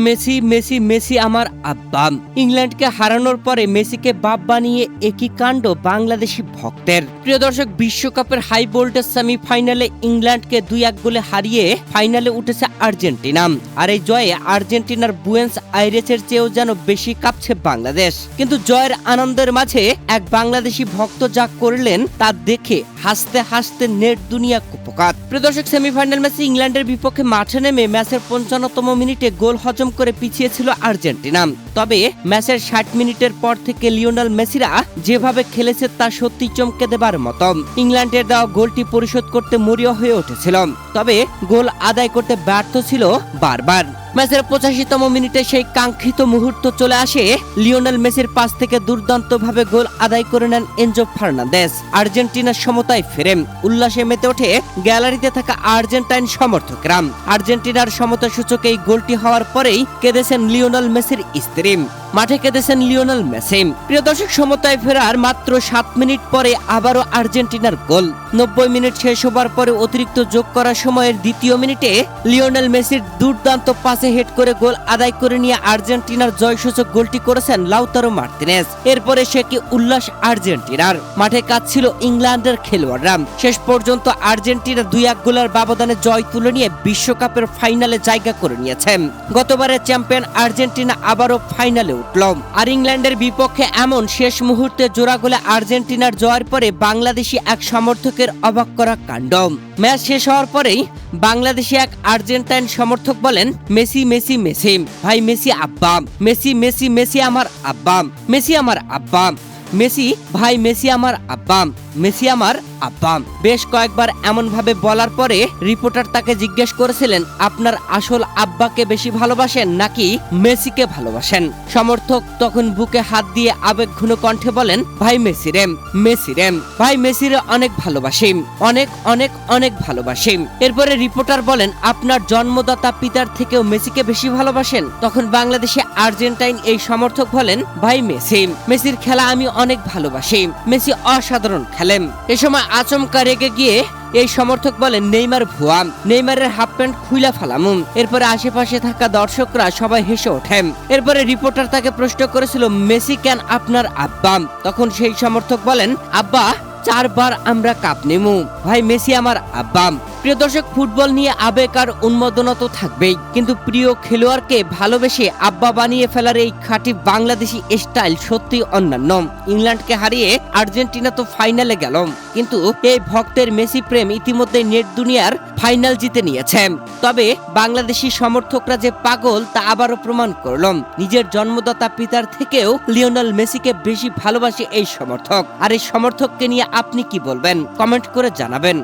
Messi Messi Messi আমার আব্বা। ইংল্যান্ডকে হারানোর পরে মেসিকে বাপ বানিয়ে একই কাণ্ড বাংলাদেশি ভক্তের। প্রিয় দর্শক, বিশ্বকাপের হাই ভোল্টেজ সেমিফাইনালে ইংল্যান্ডকে 2-1 গোলে হারিয়ে ফাইনালে উঠেছে আর্জেন্টিনা। আর এই জয়ে আর্জেন্টিনার বুয়েন্স আইরেসের চেয়েও যেন বেশি কাঁপছে বাংলাদেশ। কিন্তু জয়ের আনন্দের মাঝে এক বাংলাদেশি ভক্ত যা করলেন তা দেখে হাসতে হাসতে নেট দুনিয়া কুপকাত। প্রিয় দর্শক, সেমিফাইনাল ম্যাচে ইংল্যান্ডের বিপক্ষে মাঠে নেমে ম্যাচের 55তম মিনিটে গোল হজম করে পিছিয়ে ছিল আর্জেন্টিনা। তবে ম্যাচের 60 মিনিটের পর থেকে লিওনেল মেসিরা যেভাবে খেলেছে তা সত্যি চমকে দেবার মতো। ইংল্যান্ডের দেওয়া গোলটি পরিশোধ করতে মরিয়া হয়ে উঠেছিল, তবে গোল আদায় করতে ব্যর্থ ছিল বারবার। ম্যাচের 85তম মিনিটে সেই কাঙ্ক্ষিত মুহূর্ত চলে আসে। লিওনেল মেসির পাস থেকে দুর্দান্তভাবে গোল আদায় করে নেন এনজো ফার্নান্দেজ। আর্জেন্টিনার সমতায় ফেরে উল্লাসে মেতে ওঠে গ্যালারিতে থাকা আর্জেন্টাইন সমর্থকরা। আর্জেন্টিনার সমতা সূচক এই গোলটি হওয়ার পরেই কেঁদেছেন লিওনেল মেসির স্ত্রী, মাঠে কেঁদেছেন লিওনেল মেসি। প্রিয় দর্শক, সমতায় ফেরার মাত্র 7 মিনিট পরে আবারও আর্জেন্টিনার গোল। 90 মিনিট শেষ হবার পরে অতিরিক্ত যোগ করার সময়ের 2য় মিনিটে লিওনেল মেসির দুর্দান্ত পাসে হেড করে গোল আদায় করে নিয়ে আর্জেন্টিনার জয়সূচক গোলটি করেছেন লাউতারো মার্তিনেজ। এরপরে সে কি উল্লাস আর্জেন্টিনার। মাঠে কাঁদছিল ইংল্যান্ডের খেলোয়াড়রা। শেষ পর্যন্ত আর্জেন্টিনা 2-1 গোলের ব্যবধানে জয় তুলে নিয়ে বিশ্বকাপের ফাইনালে জায়গা করে নিয়েছে। গতবারের চ্যাম্পিয়ন আর্জেন্টিনা আবারও ফাইনালে উঠল। আর ইংল্যান্ডের বিপক্ষে এমন শেষ মুহূর্তে জোড়া গোলে আর্জেন্টিনার জয়ের পরে বাংলাদেশি এক সমর্থকের অবাক করা কাণ্ড। ম্যাচ শেষ হওয়ার পরেই বাংলাদেশি এক আর্জেন্টাইন সমর্থক বলেন, মেসি মেসি মেসি, ভাই মেসি আব্বা, মেসি মেসি মেসি আমার আব্বা, মেসি আমার আব্বা, মেসি ভাই মেসি আমার আব্বা, মেসি আমার আব্বা। বেশ কয়েকবার এমন ভাবে বলার পরে রিপোর্টার তাকে জিজ্ঞেস করেছিলেন, আপনার আসল আব্বাকে বেশি ভালোবাসেন নাকি মেসিকে ভালোবাসেন? সমর্থক তখন বুকে হাত দিয়ে আবেগঘন কণ্ঠে বলেন, ভাই মেসি রে, মেসি রে, ভাই মেসি রে অনেক ভালোবাসি, অনেক অনেক অনেক ভালোবাসি। এরপরে রিপোর্টার বলেন, আপনার জন্মদাতা পিতার থেকেও মেসিকে বেশি ভালোবাসেন? তখন বাংলাদেশে আর্জেন্টাইন এই সমর্থক বলেন, ভাই মেসি, মেসির খেলা আমি অনেক ভালোবাসি, মেসি অসাধারণ খেলেন। এ সময় আচমকা রেগে গিয়ে এই সমর্থক বলেন, নেইমার ভুয়া, নেইমারের হাফ প্যান্ট খুইলা ফালামু। এরপরে আশেপাশে থাকা দর্শকরা সবাই হেসে ওঠেন। এরপরে রিপোর্টার তাকে প্রশ্ন করেছিল, মেসি কেন আপনার আব্বা? তখন সেই সমর্থক বলেন, আব্বা 4 বার আমরা কাপ নেমু, ভাই মেসি আমার আব্বা। প্রিয় দর্শক, ফুটবল নিয়ে আবেগ আর উন্মাদনা তো থাকবেই, কিন্তু প্রিয় খেলোয়াড়কে ভালোবেসে আব্বা বানিয়ে ফেলার এই খাঁটি বাংলাদেশি স্টাইল সত্যি অন্যান্য। ইংল্যান্ডকে হারিয়ে আর্জেন্টিনা তো ফাইনালে গেল, কিন্তু এই ভক্তের মেসি প্রেম ইতিমধ্যে নেট দুনিয়ার ফাইনাল জিতে নিয়েছে। তবে বাংলাদেশি সমর্থকরা যে পাগল তা আবারও প্রমাণ করল। নিজের জন্মদাতা পিতার থেকেও লিওনেল মেসিকে বেশি ভালোবাসে এই সমর্থক। আর এই সমর্থককে নিয়ে আপনি কি বলবেন? কমেন্ট করে জানাবেন।